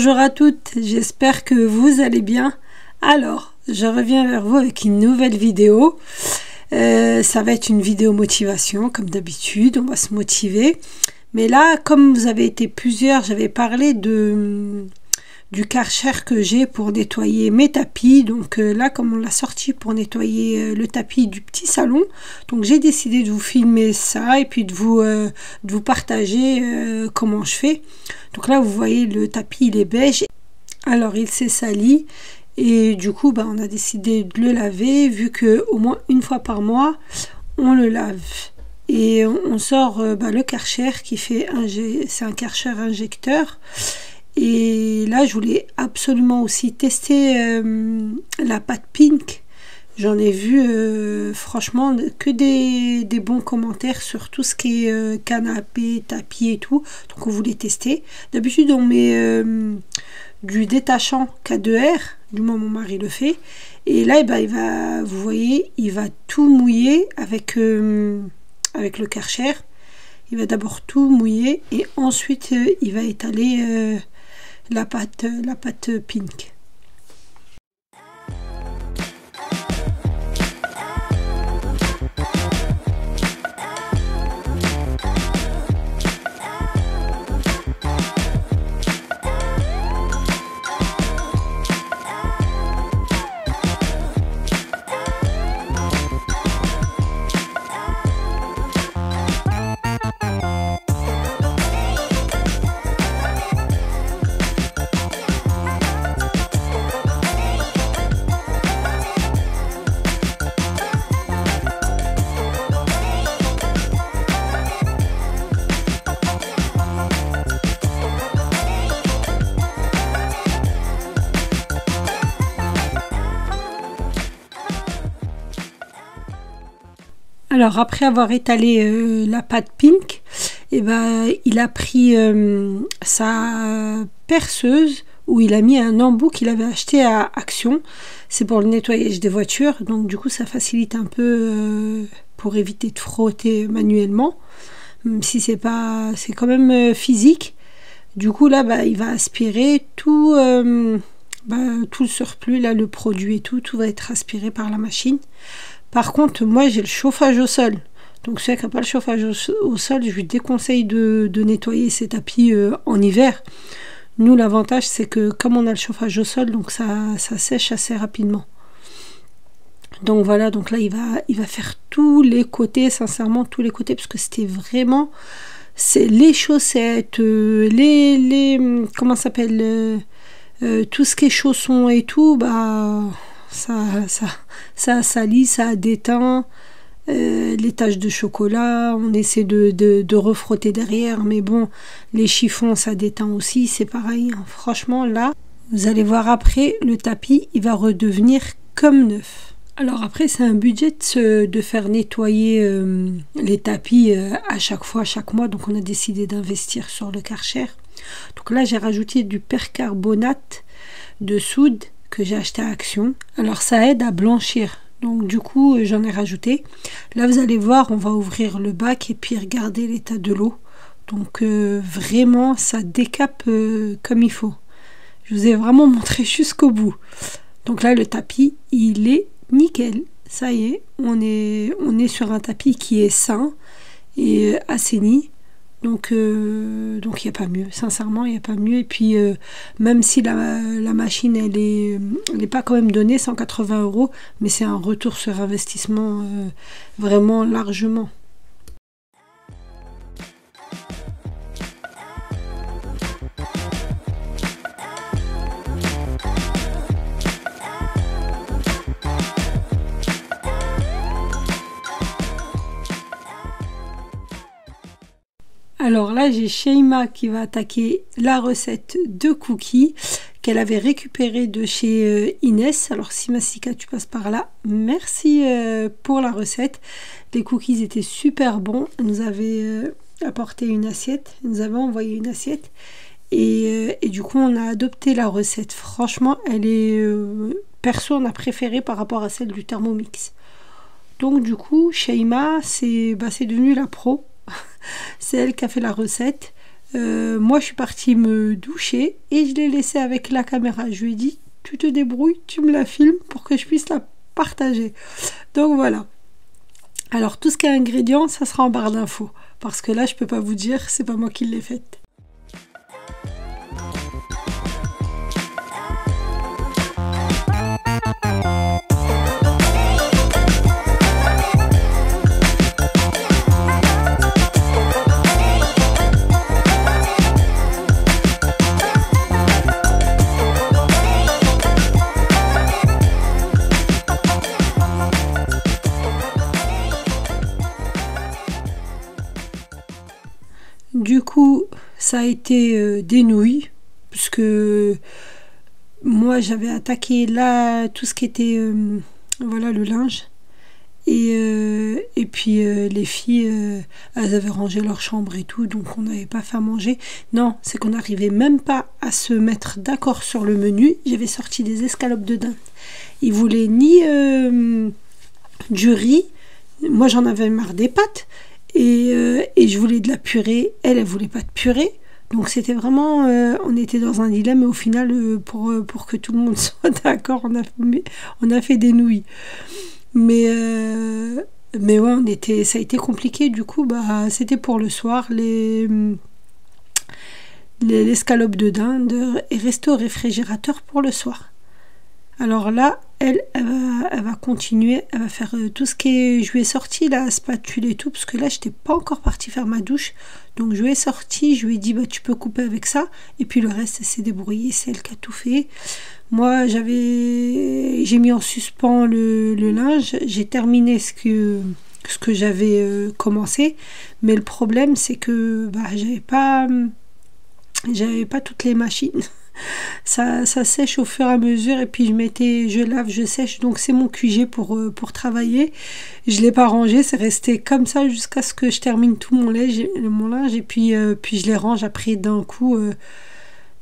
Bonjour à toutes, j'espère que vous allez bien. Alors, je reviens vers vous avec une nouvelle vidéo. Ça va être une vidéo motivation, comme d'habitude, on va se motiver. Mais là, comme vous avez été plusieurs, j'avais parlé du Karcher que j'ai pour nettoyer mes tapis. Donc là, comme on l'a sorti pour nettoyer le tapis du petit salon, donc j'ai décidé de vous filmer ça et puis de vous partager comment je fais. Donc là, vous voyez, le tapis, il est beige. Alors, il s'est sali. Et du coup, on a décidé de le laver, vu que au moins une fois par mois, on le lave. Et on sort le Karcher qui fait, c'est un Karcher injecteur. Et là, je voulais absolument aussi tester la pâte Pink. J'en ai vu franchement que des bons commentaires sur tout ce qui est canapé, tapis et tout. Donc on voulait tester. D'habitude, on met du détachant K2R, du moins mon mari le fait. Et là, il va, vous voyez, il va tout mouiller avec le Karcher. Il va d'abord tout mouiller et ensuite il va étaler la pâte Pink. Alors après avoir étalé la pâte Pink, il a pris sa perceuse où il a mis un embout qu'il avait acheté à Action. C'est pour le nettoyage des voitures, donc du coup ça facilite un peu pour éviter de frotter manuellement, même si c'est quand même physique. Du coup là il va aspirer tout le surplus, là le produit et tout va être aspiré par la machine. Par contre, moi, j'ai le chauffage au sol. Donc, celui qui n'a pas le chauffage au sol, je lui déconseille de nettoyer ses tapis en hiver. Nous, l'avantage, c'est que comme on a le chauffage au sol, donc ça sèche assez rapidement. Donc, voilà. Donc là, il va faire tous les côtés, sincèrement, tous les côtés, parce que c'était vraiment... C'est les chaussettes, comment ça s'appelle tout ce qui est chaussons et tout, ça salit, ça a déteint les taches de chocolat. On essaie de refrotter derrière, mais bon, les chiffons ça déteint aussi, c'est pareil, hein. Franchement là, vous allez voir après, le tapis il va redevenir comme neuf. Alors après c'est un budget de faire nettoyer les tapis à chaque fois, chaque mois, donc on a décidé d'investir sur le Karcher. Donc là j'ai rajouté du percarbonate de soude que j'ai acheté à Action. Alors ça aide à blanchir, donc du coup j'en ai rajouté. Là vous allez voir, on va ouvrir le bac et puis regarder l'état de l'eau. Donc vraiment ça décape comme il faut. Je vous ai vraiment montré jusqu'au bout. Donc là le tapis il est nickel, ça y est, on est sur un tapis qui est sain et assaini. Donc il n'y a pas mieux, sincèrement il n'y a pas mieux. Et puis même si la machine elle est pas quand même donnée 180 €, mais c'est un retour sur investissement vraiment largement. Alors là, j'ai Sheima qui va attaquer la recette de cookies qu'elle avait récupérée de chez Inès. Alors si Massika, tu passes par là, merci pour la recette. Les cookies étaient super bons. Elle nous avait apporté une assiette, elle nous avait envoyé une assiette. Et du coup, on a adopté la recette. Franchement, elle est... perso, on a préféré par rapport à celle du Thermomix. Donc du coup, Sheima, c'est devenu la pro. C'est elle qui a fait la recette. Moi je suis partie me doucher et je l'ai laissé avec la caméra. Je lui ai dit tu te débrouilles, tu me la filmes pour que je puisse la partager. Donc voilà. Alors tout ce qui est ingrédients, ça sera en barre d'infos. Parce que là je peux pas vous dire, c'est pas moi qui l'ai faite. Du coup, ça a été des nouilles, puisque moi j'avais attaqué là tout ce qui était voilà, le linge. Et puis les filles, elles avaient rangé leur chambre et tout, donc on n'avait pas fait à manger. Non, c'est qu'on n'arrivait même pas à se mettre d'accord sur le menu. J'avais sorti des escalopes de dinde. Ils voulaient ni du riz, moi j'en avais marre des pâtes. Et je voulais de la purée, elle voulait pas de purée. Donc c'était vraiment, on était dans un dilemme, mais au final, pour que tout le monde soit d'accord, on a fait des nouilles. Mais ouais, ça a été compliqué. Du coup, bah, c'était pour le soir. L'escalope de dinde est restée au réfrigérateur pour le soir. Alors là, elle va continuer, elle va faire tout ce qui est... Je lui ai sorti la spatule et tout, parce que là, je n'étais pas encore partie faire ma douche. Donc je lui ai sorti, je lui ai dit, bah, tu peux couper avec ça. Et puis le reste, elle s'est débrouillée, c'est elle qui a tout fait. Moi, j'ai mis en suspens le linge, j'ai terminé ce que j'avais commencé. Mais le problème, c'est que bah, j'avais pas toutes les machines. Ça sèche au fur et à mesure et puis je lave, je sèche, donc c'est mon QG pour travailler. Je l'ai pas rangé, c'est resté comme ça jusqu'à ce que je termine tout mon linge et puis je les range après d'un coup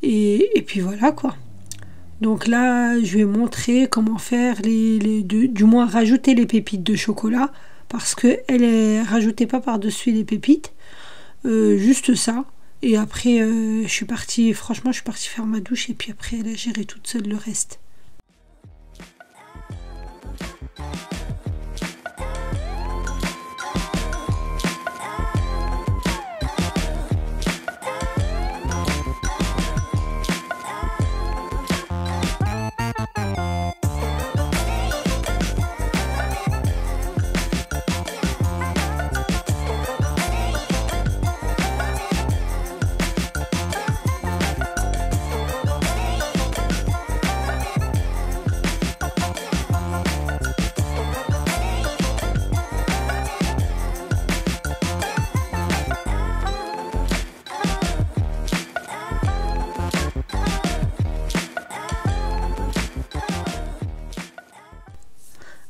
et puis voilà quoi. Donc là je vais montrer comment faire du moins rajouter les pépites de chocolat, parce que elle rajoutait pas par-dessus les pépites, juste ça. Et après, je suis partie faire ma douche et puis après, elle a géré toute seule le reste.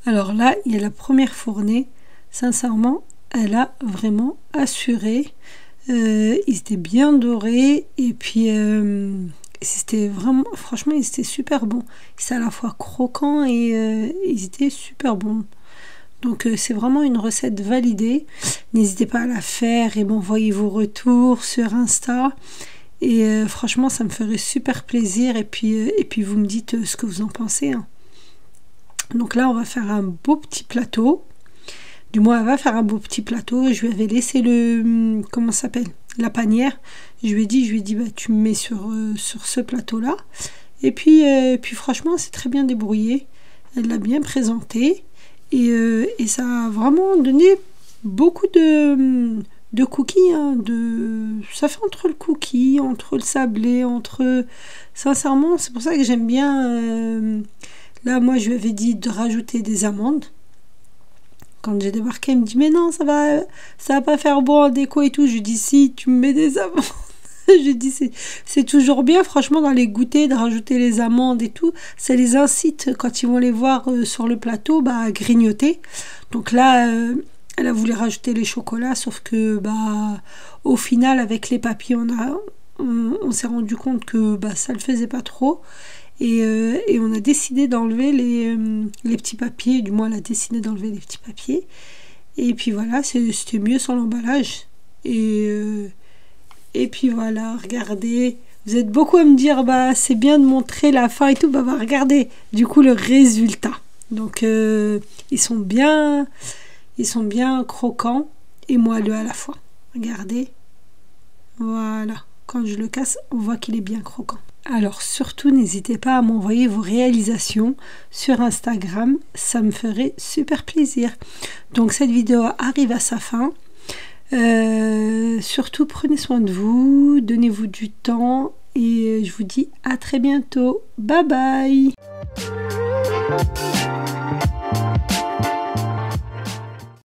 Alors là, il y a la première fournée. Sincèrement, elle a vraiment assuré. Ils étaient bien dorés et puis c'était vraiment, franchement, ils étaient super bons. C'est à la fois croquant et ils étaient super bons. Donc c'est vraiment une recette validée. N'hésitez pas à la faire et m'envoyer vos retours sur Insta. Et franchement, ça me ferait super plaisir. Et puis vous me dites ce que vous en pensez, hein. Donc là, on va faire un beau petit plateau. Du moins, elle va faire un beau petit plateau. Je lui avais laissé comment ça s'appelle, la panière. Je lui ai dit, bah, tu me mets sur ce plateau-là. Et puis franchement, c'est très bien débrouillé. Elle l'a bien présenté. Et ça a vraiment donné beaucoup de cookies. Hein, ça fait entre le cookie, entre le sablé, Sincèrement, c'est pour ça que j'aime bien... Là, moi, je lui avais dit de rajouter des amandes. Quand j'ai débarqué, elle me dit, mais non, ça va pas faire beau en déco et tout. Je lui dis, si, tu me mets des amandes. Je lui dis, c'est toujours bien, franchement, dans les goûters, de rajouter les amandes et tout. Ça les incite, quand ils vont les voir sur le plateau, bah, à grignoter. Donc là, elle a voulu rajouter les chocolats, sauf que, bah, au final, avec les papiers, on s'est rendu compte que bah, ça le faisait pas trop. Et on a décidé d'enlever les petits papiers, du moins elle a décidé d'enlever les petits papiers. Et puis voilà, c'était mieux sans l'emballage. Et puis voilà, regardez. Vous êtes beaucoup à me dire, bah c'est bien de montrer la fin et tout. Bah regardez, du coup le résultat. Donc ils sont bien croquants et moelleux à la fois. Regardez. Voilà. Quand je le casse, on voit qu'il est bien croquant. Alors surtout, n'hésitez pas à m'envoyer vos réalisations sur Instagram. Ça me ferait super plaisir. Donc cette vidéo arrive à sa fin. Surtout, prenez soin de vous. Donnez-vous du temps. Et je vous dis à très bientôt. Bye bye.